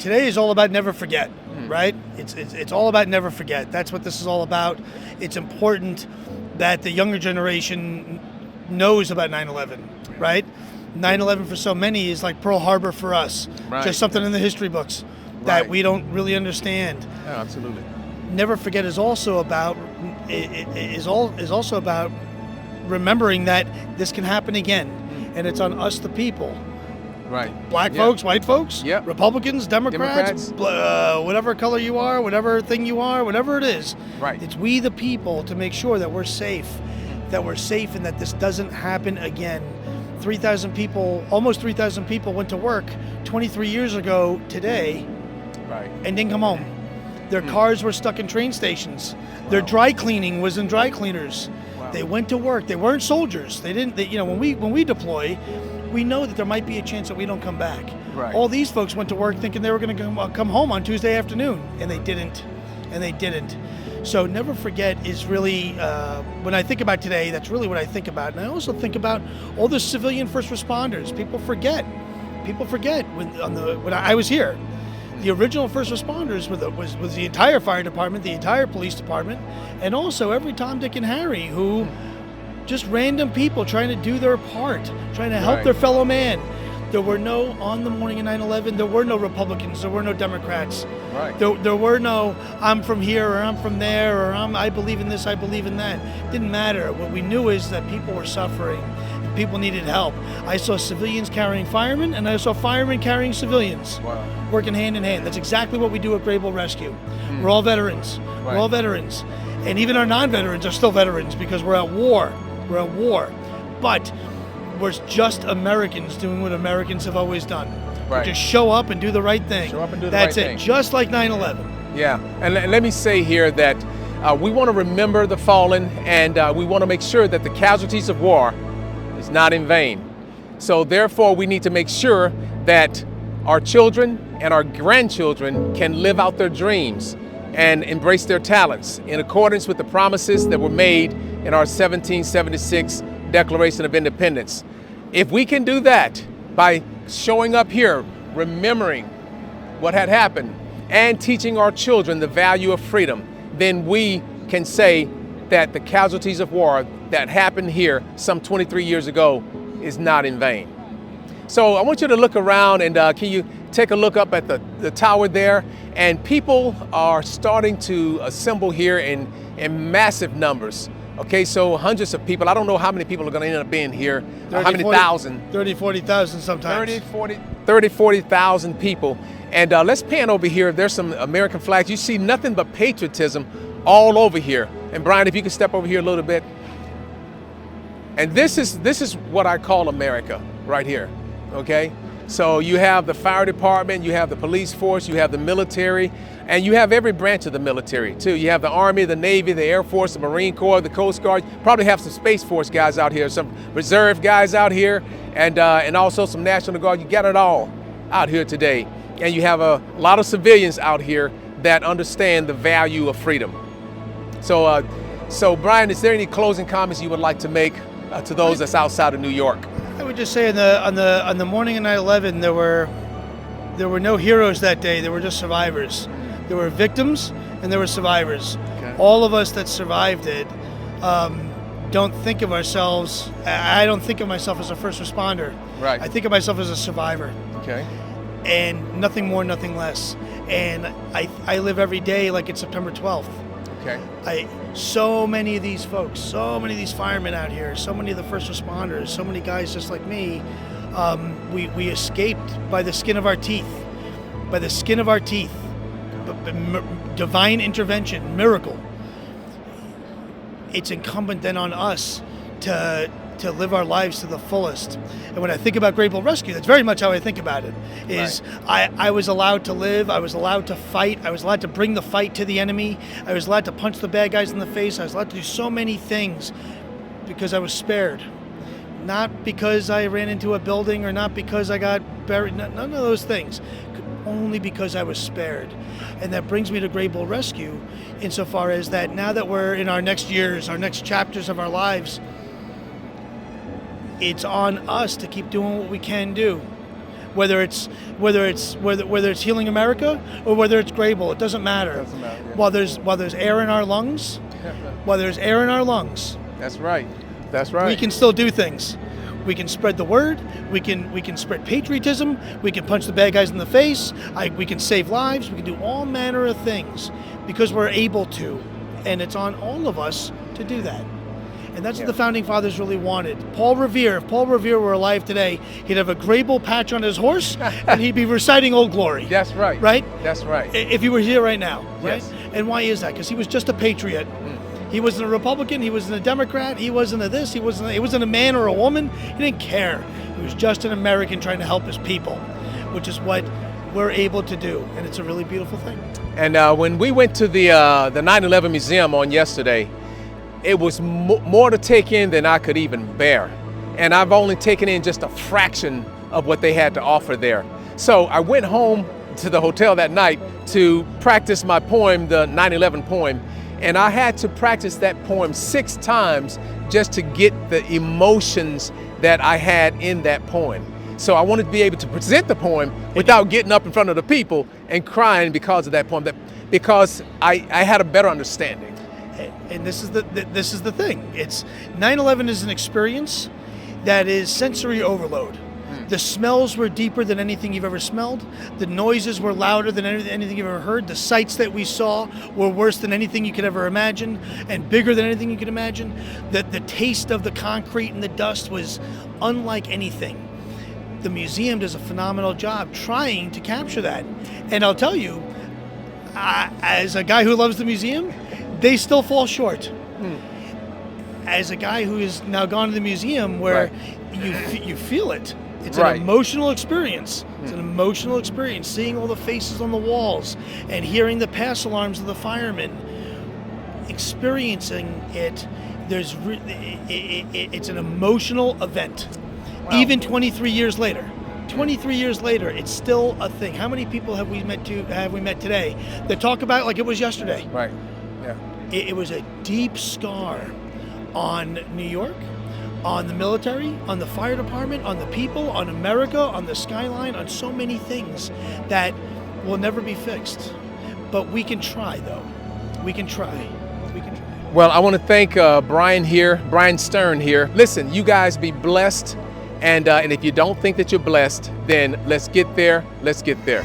today is all about never forget, right? It's all about never forget. That's what this is all about. It's important that the younger generation knows about 9/11, right? 9/11 for so many is like Pearl Harbor for us, just something in the history books that we don't really understand. Yeah, absolutely. Never forget is also about is also about remembering that this can happen again, and it's on us, the people. Right. Black folks, white folks, Yep. Republicans, Democrats. Whatever color you are, whatever thing you are, whatever it is. Right. It's we the people to make sure that we're safe, and that this doesn't happen again. 3,000 people, almost 3,000 people went to work 23 years ago today and didn't come home. Their cars were stuck in train stations. Their dry cleaning was in dry cleaners. They went to work. They weren't soldiers. They didn't. When we deploy, we know that there might be a chance that we don't come back. Right. All these folks went to work thinking they were going to come home on Tuesday afternoon, and they didn't. So never forget is really, when I think about today, that's really what I think about. And I also think about all the civilian first responders. People forget when I was here. The original first responders was the entire fire department, the entire police department, and also every Tom, Dick, and Harry who just random people trying to do their part, trying to help their fellow man. There were no, on the morning of 9/11, there were no Republicans, there were no Democrats. Right. There were no, I'm from here or I'm from there or I believe in this, I believe in that. Didn't matter. What we knew is that people were suffering. People needed help. I saw civilians carrying firemen, and I saw firemen carrying civilians, working hand in hand. That's exactly what we do at Grable Rescue. We're all veterans. We're all veterans. And even our non-veterans are still veterans because we're at war. But we're just Americans doing what Americans have always done. Right. Just show up and do the right thing. That's it. Just like 9/11. Yeah, and let me say here that we want to remember the fallen, and we want to make sure that the casualties of war is not in vain. So therefore, we need to make sure that our children and our grandchildren can live out their dreams and embrace their talents in accordance with the promises that were made in our 1776 Declaration of Independence. If we can do that by showing up here, remembering what had happened, and teaching our children the value of freedom, then we can say that the casualties of war that happened here some 23 years ago is not in vain. So I want you to look around, and can you take a look up at the tower there? And people are starting to assemble here in massive numbers. Okay, so hundreds of people. I don't know how many people are going to end up being here. 30, how many 40, thousand? 30, 40,000 sometimes. 40,000 people. And let's pan over here. There's some American flags. You see nothing but patriotism all over here. And Brian, if you could step over here a little bit. And this is what I call America right here, okay? So you have the fire department, you have the police force, you have the military, and you have every branch of the military too. You have the Army, the Navy, the Air Force, the Marine Corps, the Coast Guard. Probably have some Space Force guys out here, some reserve guys out here, and also some National Guard. You got it all out here today. And you have a lot of civilians out here that understand the value of freedom. So Brian, is there any closing comments you would like to make to those that's outside of New York? I would just say on the morning of 9/11, there were no heroes that day. There were just survivors. There were victims and there were survivors. Okay. All of us that survived it don't think of ourselves. I don't think of myself as a first responder. Right. I think of myself as a survivor. Okay. And nothing more, nothing less. And I live every day like it's September 12th. Okay. So many of these folks, so many of these firemen out here, so many of the first responders, so many guys just like me, we escaped by the skin of our teeth, divine intervention, miracle. It's incumbent then on us to live our lives to the fullest. And when I think about Grable Rescue, that's very much how I think about it, is I was allowed to live, I was allowed to fight, I was allowed to bring the fight to the enemy, I was allowed to punch the bad guys in the face, I was allowed to do so many things because I was spared. Not because I ran into a building or not because I got buried, none of those things. Only because I was spared. And that brings me to Grable Rescue insofar as that now that we're in our next years, our next chapters of our lives, it's on us to keep doing what we can do. whether it's Healing America or whether it's Grable. It doesn't matter. Doesn't matter, yeah. While there's air in our lungs, That's right. That's right. we can still do things. We can spread the word. We can spread patriotism. We can punch the bad guys in the face. We can save lives. We can do all manner of things because we're able to, and it's on all of us to do that. And that's what the Founding Fathers really wanted. Paul Revere, if Paul Revere were alive today, he'd have a Grable patch on his horse, and he'd be reciting Old Glory. That's right. Right? That's right. If he were here right now. Right? Yes. And why is that? Because he was just a patriot. He wasn't a Republican. He wasn't a Democrat. He wasn't a this. He wasn't a man or a woman. He didn't care. He was just an American trying to help his people, which is what we're able to do. And it's a really beautiful thing. And when we went to the 9/11 museum on yesterday, it was more to take in than I could even bear. And I've only taken in just a fraction of what they had to offer there. So I went home to the hotel that night to practice my poem, the 9/11 poem. And I had to practice that poem 6 times just to get the emotions that I had in that poem. So I wanted to be able to present the poem without getting up in front of the people and crying because of that poem, because I had a better understanding. And this is the thing. It's 9/11 is an experience that is sensory overload. The smells were deeper than anything you've ever smelled. The noises were louder than anything you've ever heard. The sights that we saw were worse than anything you could ever imagine and bigger than anything you could imagine. The taste of the concrete and the dust was unlike anything. The museum does a phenomenal job trying to capture that. And I'll tell you, as a guy who loves the museum, they still fall short. As a guy who has now gone to the museum where you feel it. It's an emotional experience. It's an emotional experience, seeing all the faces on the walls and hearing the pass alarms of the firemen, experiencing it. It's an emotional event. Wow. Even 23 years later. 23 years later, it's still a thing. How many people have we met today that talk about it like it was yesterday? Right. Yeah. It was a deep scar on New York, on the military, on the fire department, on the people, on America, on the skyline, on so many things that will never be fixed. But we can try, though. We can try. Well, I want to thank Brian Stern here. Listen, you guys be blessed. And if you don't think that you're blessed, then let's get there. Let's get there.